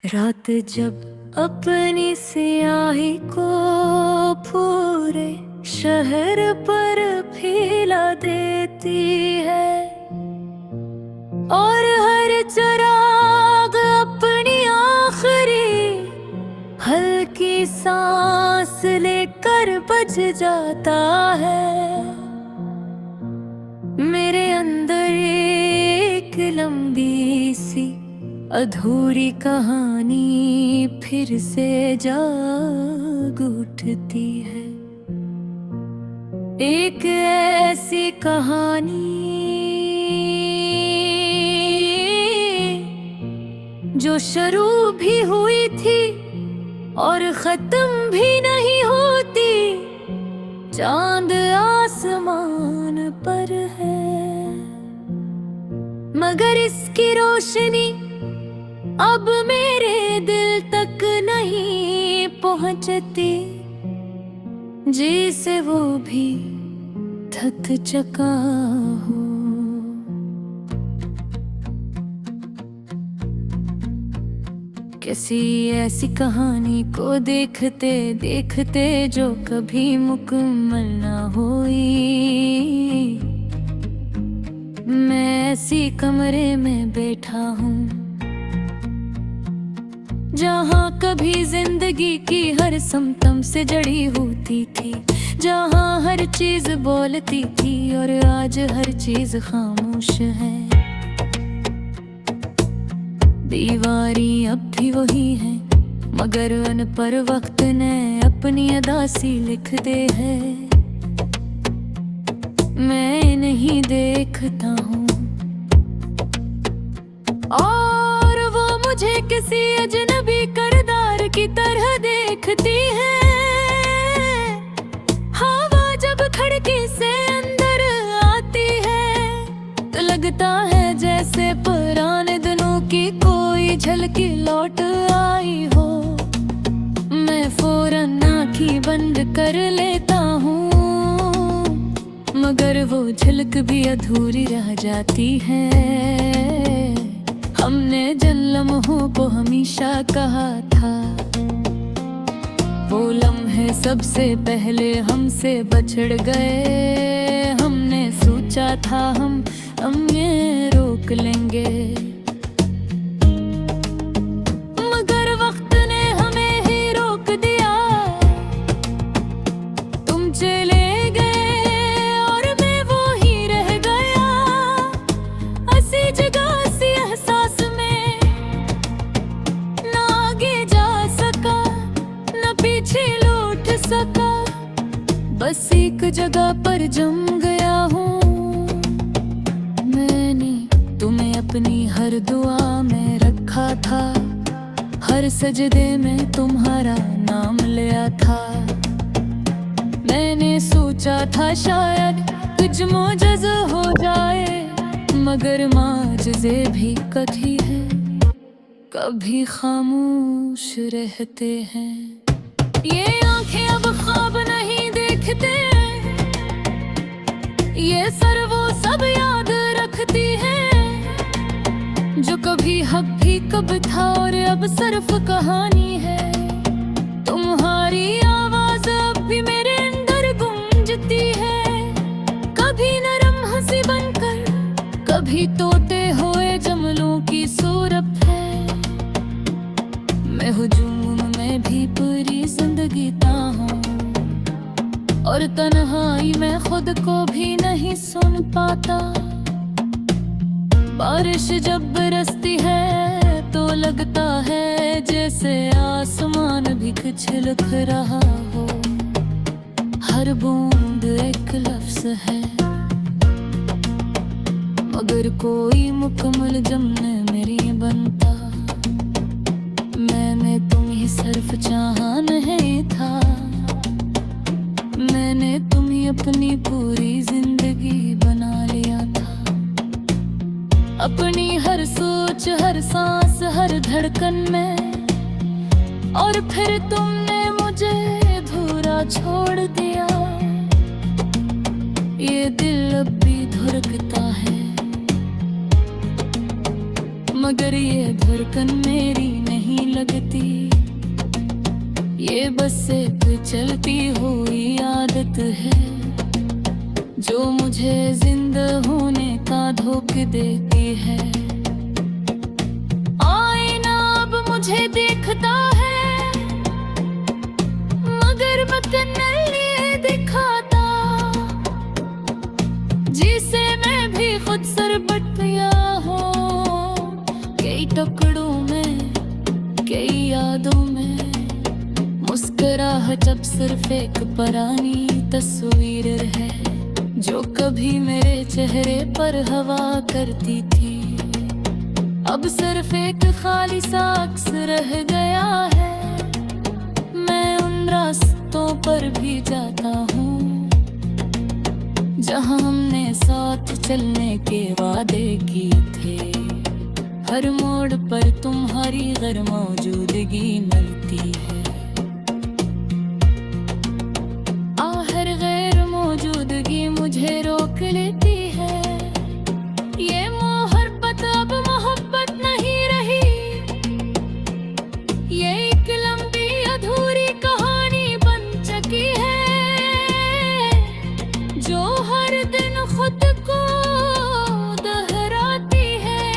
रात जब अपनी सियाही को पूरे शहर पर फैला देती है और हर चिराग अपनी आखिरी हल्की सांस लेकर बज जाता है। मेरे अंदर एक लंबी सी अधूरी कहानी फिर से जाग उठती है। एक ऐसी कहानी जो शुरू भी हुई थी और खत्म भी नहीं होती। चांद आसमान पर है मगर इसकी रोशनी अब मेरे दिल तक नहीं पहुंचती, जिसे वो भी थक चुका हो। किसी ऐसी कहानी को देखते देखते जो कभी मुकम्मल ना हुई। मैं ऐसी कमरे में बैठा हूँ जहाँ कभी जिंदगी की हर सिमटम से जड़ी होती थी, जहाँ हर चीज बोलती थी और आज हर चीज खामोश है। दीवारी अब भी वही है मगर उन पर वक्त ने अपनी अदा सी लिख दे है। मैं नहीं देखता हूँ और वो मुझे किसी अजनबी किरदार की तरह देखती है। हवा जब खिड़की से अंदर आती है तो लगता है जैसे पुराने दिनों की कोई झलकी लौट आई हो। मैं फौरन आँखें बंद कर लेता हूँ मगर वो झलक भी अधूरी रह जाती है। हमने जिन लम्हों को हमेशा कहा था वो लम्हे सबसे पहले हमसे बछड़ गए। हमने सोचा था हम ये रोक लेंगे मगर वक्त ने हमें ही रोक दिया। तुम चले गए और मैं वो ही रह गया, ऐसी जगह सी एहसास में ना आगे जा सका ना पीछे लौट सका। बस एक जगह पर जम गया हूँ। मैंने तुम्हें अपनी हर दुआ में रखा था, हर सजदे में तुम्हारा नाम लिया था। मैंने सोचा था शायद कुछ मोजज़ा हो जाए मगर माजज़े भी कभी है कभी खामोश रहते हैं। ये आंखें अब ख्वाब नहीं देखते, ये सर वो सब याद रखती है जो कभी हक भी कब था और अब सिर्फ कहानी है। तुम्हारी आवाज अब भी मेरे अंदर गूंजती है, कभी नरम हंसी बनकर कभी तोते हुए जमलों की सूरत है। मैं हुजूम में भी पूरी जिंदगी ता हूँ और तन्हाई में खुद को भी नहीं सुन पाता। बारिश जब बरसती है तो लगता है जैसे आसमान भी कुछ लिख रहा हो। हर बूंद एक लफ्ज है मगर कोई मुकम्मल जमने मेरी बनता। मैंने तुम्हें सिर्फ चाहा नहीं था, मैंने तुम्हें अपनी पूरी जिंदगी बना लिया था। अपनी हर सोच हर सांस हर धड़कन में और फिर तुमने मुझे अधूरा छोड़ दिया। ये दिल अब भी धड़कता है मगर ये धड़कन मेरी नहीं। नहीं लगती। ये बस एक चलती हुई आदत है जो मुझे जिंदा होने का धोखा देती है। आईना अब मुझे देखता है मगर बदन नहीं दिखाता, जिसे मैं भी खुद सरबट गया हूँ। कई टुकड़ों में, कई यादों में मुस्कुराहट अब सिर्फ एक पुरानी तस्वीर है जो कभी मेरे चेहरे पर हवा करती थी। अब सिर्फ एक खाली सा अक्स रह गया है। मैं उन रास्तों पर भी जाता हूँ जहाँ हमने साथ चलने के वादे किए थे। हर मोड़ पर तुम्हारी गैर मौजूदगी मिलती है। हर गैर मौजूदगी मुझे रोक लेती है। ये मोहब्बत अब मोहब्बत नहीं रही, ये एक लंबी अधूरी कहानी बन चुकी है जो हर दिन खुद को दोहराती है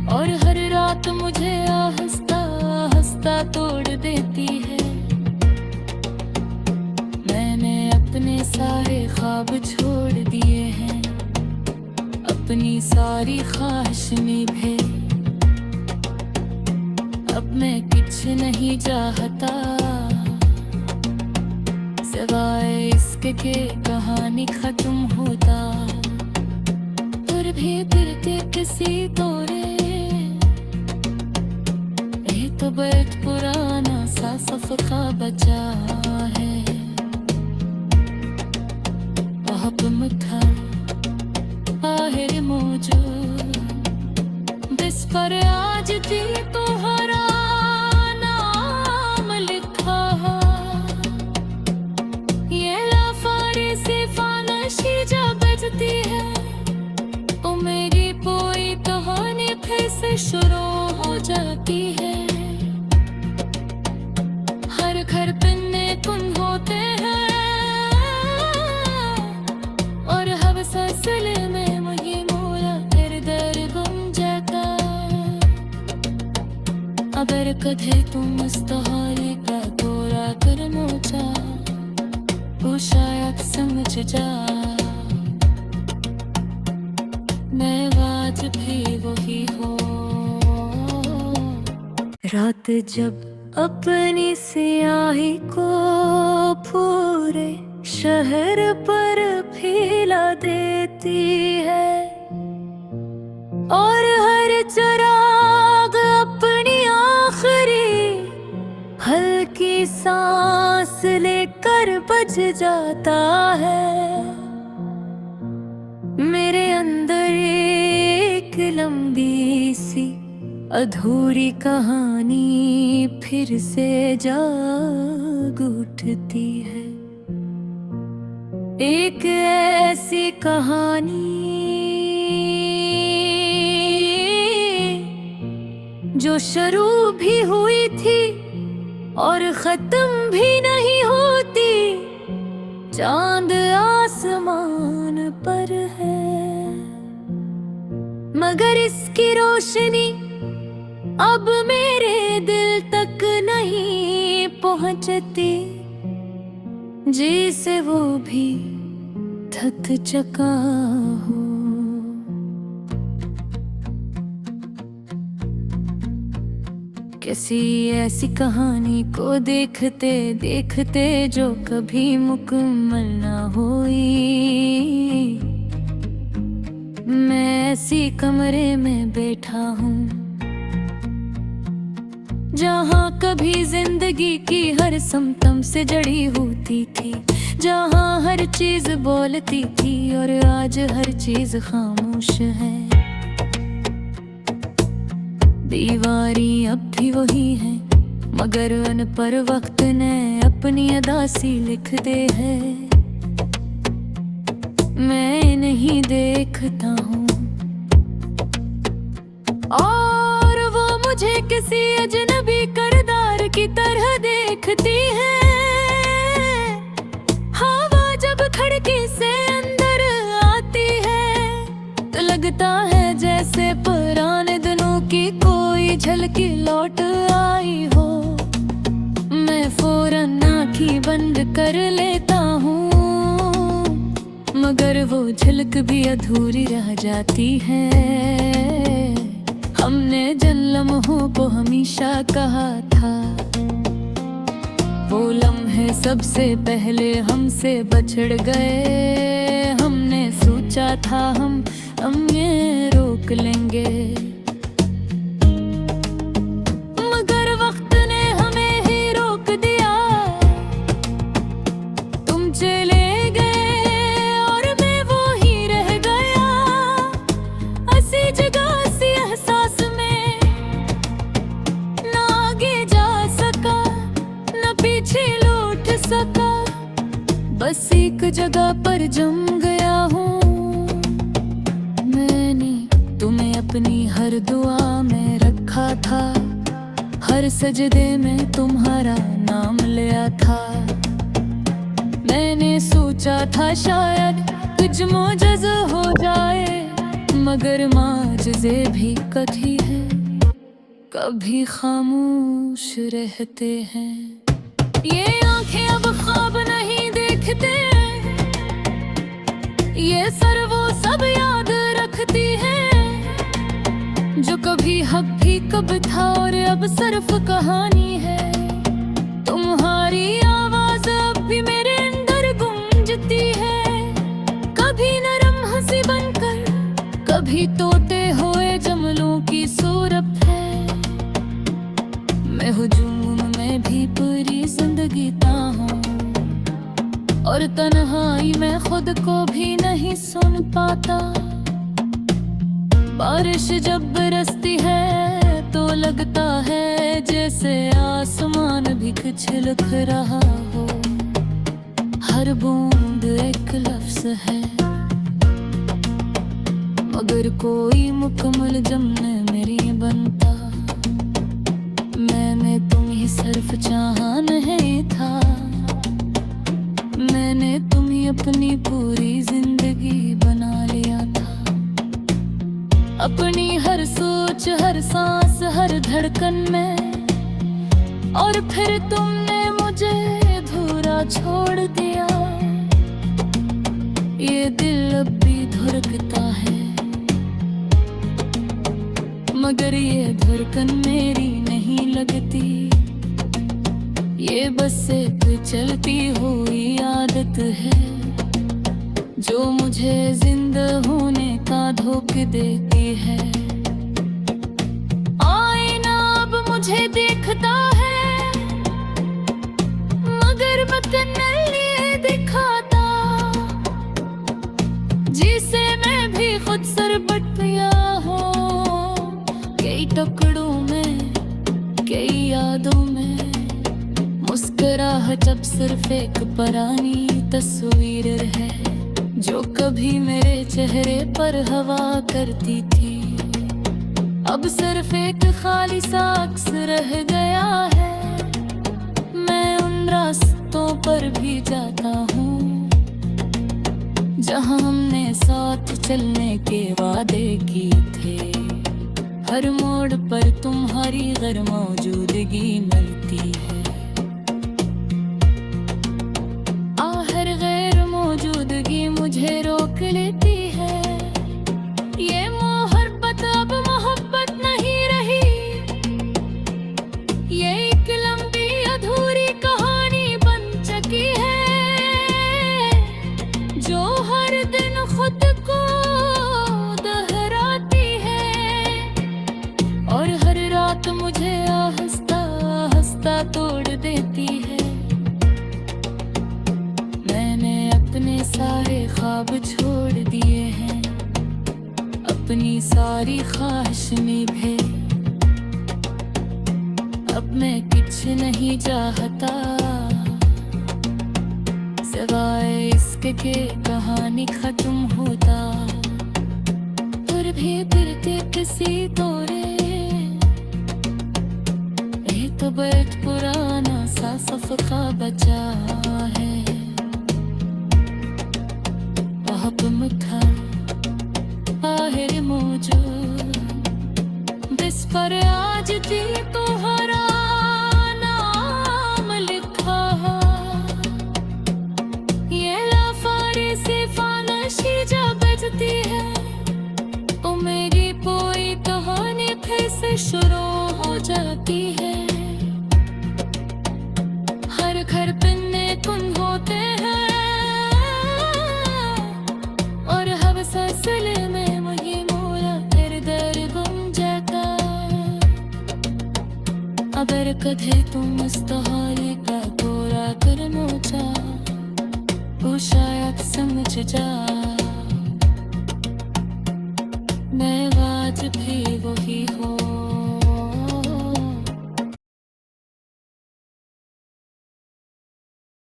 और हर रात मुझे आहिस्ता आहिस्ता तोड़ देती है। अपने सारे ख्वाब छोड़ दिए हैं, अपनी सारी ख्वाहिश निभे। अब मैं कुछ नहीं चाहता सिवाय इसके के कहानी खत्म होता। फिर भी गिरते किसी तोरे, ये तो बहुत पुराना सा सफ़ा बचा है। था आखिर मौजूद जिस पर आज भी तुम्हारा नाम लिखा। ये लाफारे से फानशी जा बजती है, ओ मेरी पूरी कहानी फिर से शुरू हो जाती है। हर घर पन्ने कुन होते हैं सिलसिले में मुझे मोरा फिर दर गुम जाता। अगर कदे तुम मुस्तहारे का गोरा कर मोचा वो शायद समझ जा। मैं बात भी वही हो। रात जब अपनी सियाही को पूरे शहर पर फैला देती है और हर चिराग अपनी आखिरी हल्की सांस लेकर बज जाता है। मेरे अंदर एक लंबी सी अधूरी कहानी फिर से जाग उठती है। एक ऐसी कहानी जो शुरू भी हुई थी और खत्म भी नहीं होती। चांद आसमान पर है मगर इसकी रोशनी अब मेरे दिल तक नहीं पहुंचती, जिसे वो भी थक चुका हो। किसी ऐसी कहानी को देखते देखते जो कभी मुकम्मल ना हुई। मैं ऐसी कमरे में बैठा हूँ जहाँ कभी जिंदगी की हर समतम से जड़ी होती थी, जहाँ हर चीज बोलती थी और आज हर चीज खामोश है। दीवारी अब भी वही है मगर उन पर वक्त ने अपनी अदासी लिख दे है। मैं नहीं देखता हूँ और वो मुझे हमें किसी अजनबी किरदार की तरह देखती है। हवा जब खिड़की से अंदर आती है तो लगता है जैसे पुराने दिनों की कोई झलकी लौट आई हो। मैं फौरन आँखें बंद कर लेता हूँ, मगर वो झलक भी अधूरी रह जाती है। हमने जिन लम्हों को हमेशा कहा था, वो लम्हे सबसे पहले हमसे बिछड़ गए। हमने सोचा था हम ये रोक लेंगे, मगर वक्त ने हमें ही रोक दिया। तुम चले गए और मैं वो ही रह गया, ऐसी जगह सी एहसास में। ना आगे जा सका ना पीछे लौट सका, बस एक जगह पर जम गया हूँ। मैंने तुम्हें अपनी हर दुआ में रखा था, हर सजदे में तुम्हारा नाम लिया था। मैंने सोचा था शायद कुछ मोजज़ा हो जाए, मगर माजज़े भी कठी है, कभी खामोश रहते हैं। ये आंखें अब ख्वाब नहीं देखते, ये सर वो सब याद रखती है, जो कभी हक भी कब था और अब सिर्फ कहानी है। तुम्हारी आवाज अब भी मेरे अंदर गूंजती है, कभी नरम हंसी बनकर, कभी तोते हुए जमलों की सूरत है। मैं हुजूम में भी पूरी जिंदगी ता हूँ, और तन्हाई में खुद को भी नहीं सुन पाता। बारिश जब बरसती है तो लगता है जैसे आसमान भी कुछ लिख रहा हो, हर बूंद एक लफ्ज है, मगर कोई मुकम्मल जमने मेरी बनता। मैंने तुम्हें सिर्फ चाहा नहीं था, मैंने तुम्हें अपनी पूरी जिंदगी बना लिया था। अपनी हर सोच, हर सांस, हर धड़कन में, और फिर तुमने मुझे अधूरा छोड़ दिया। ये दिल अब भी धड़कता है, मगर ये धड़कन मेरी नहीं लगती। ये बस एक चलती हुई आदत है, जो मुझे जिंदा होने का धोखा देती है। आईना अब मुझे देखता है, मगर बदन नहीं दिखाता, जिसे मैं भी खुद सर बट गया हूँ। कई टुकड़ों में, कई यादों में, मुस्कुराहट अब सिर्फ एक पुरानी तस्वीर है, जो कभी मेरे चेहरे पर हवा करती थी। अब सिर्फ एक खाली सा अक्स रह गया है। मैं उन रास्तों पर भी जाता हूँ, जहाँ हमने साथ चलने के वादे किए थे। हर मोड़ पर तुम्हारी गैर मौजूदगी मिलती है। हर गैर मौजूदगी मुझे रोक लेती है। ये मोहब्बत अब मोहब्बत नहीं रही, ये एक लंबी अधूरी कहानी बन चुकी है, जो हर दिन खुद को दोहराती है, और हर रात मुझे आहिस्ता आहिस्ता तोड़ देती है। अपने सारे ख्वाब छोड़ दिए हैं, अपनी सारी ख्वाहिश निभे। अब मैं कुछ नहीं चाहता, सिवाय इसके के कहानी खत्म होता। फिर भी फिरते किसी तोरे तो बैठ पुराना सा सफ़ा बचा है। अब मिठा आहिर मौजूद जिस पर आज भी तुम्हारा नाम लिखा। ये लाफारी से फानशी जा बजती है, तो मेरी पूरी कहानी फिर से शुरू हो जाती है। हर घर पिन्ने तुम होते हैं और हर सिलसिले में वही मोरा फिर दर गुम जाता। अगर कदे तुम इस्तेहारी का पूरा कर नोचा, तो शायद समझ जा मैं आज भी वही हूँ।